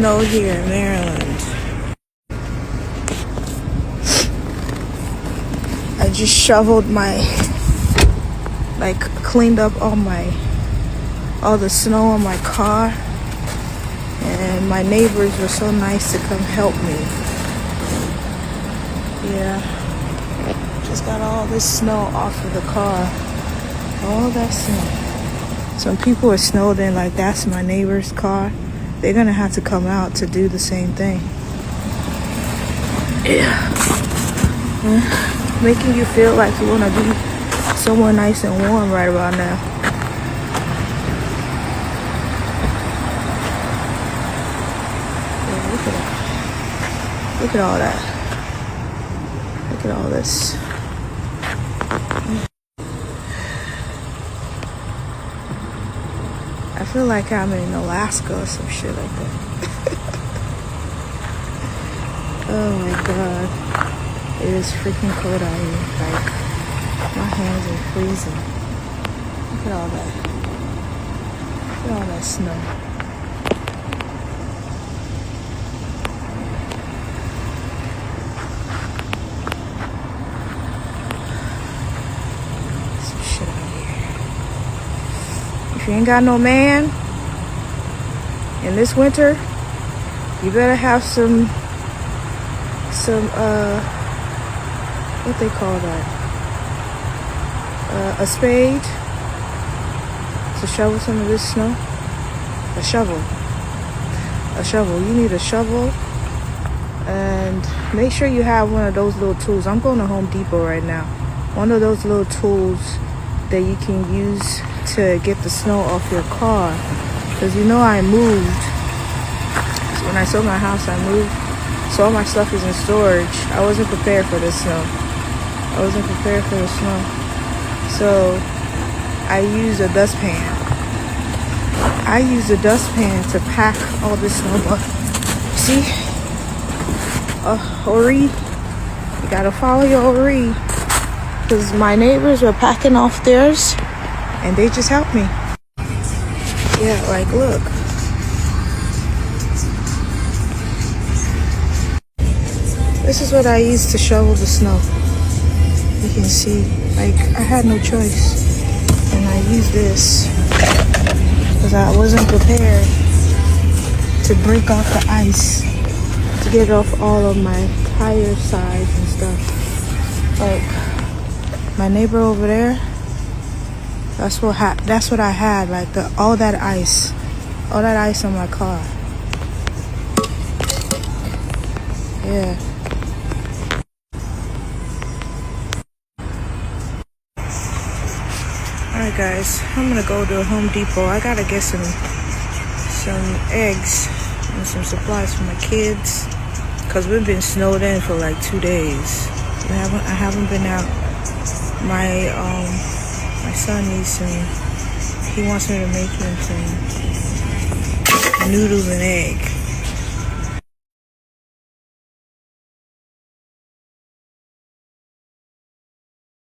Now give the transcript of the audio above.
snow here in Maryland. I just shoveled cleaned up all the snow on my car, and my neighbors were so nice to come help me. Yeah, just got all this snow off of the car, all that snow. Some people are snowed in, like that's my neighbor's car. They're gonna have to come out to do the same thing. Yeah. Making you feel like you wanna be somewhere nice and warm right about now. Yeah, look at that. Look at all that. Look at all this. I feel like I'm in Alaska or some shit like that. Oh my god. It is freaking cold out here. Like, my hands are freezing. Look at all that. Look at all that snow. Some shit out here. If you ain't got no man in this winter, you better have some what they call that? A spade to shovel some of this snow. A shovel. You need a shovel, and make sure you have one of those little tools. I'm going to Home Depot right now. One of those little tools that you can use to get the snow off your car, because you know I moved. So when I sold my house, I moved, so all my stuff is in storage. I wasn't prepared for this snow. So I used a dustpan. To pack all this snow. But see, Ori, you gotta follow your Ori, because my neighbors were packing off theirs, and they just helped me. Yeah, like look. This is what I used to shovel the snow. You can see, like, I had no choice, and I used this because I wasn't prepared to break off the ice, to get off all of my tire sides and stuff. Like my neighbor over there, that's what I had, like all that ice on my car. Yeah. Alright guys, I'm gonna go to Home Depot. I gotta get some eggs and some supplies for my kids, because we've been snowed in for like 2 days. I haven't been out. My son needs some, he wants me to make him some noodles and egg.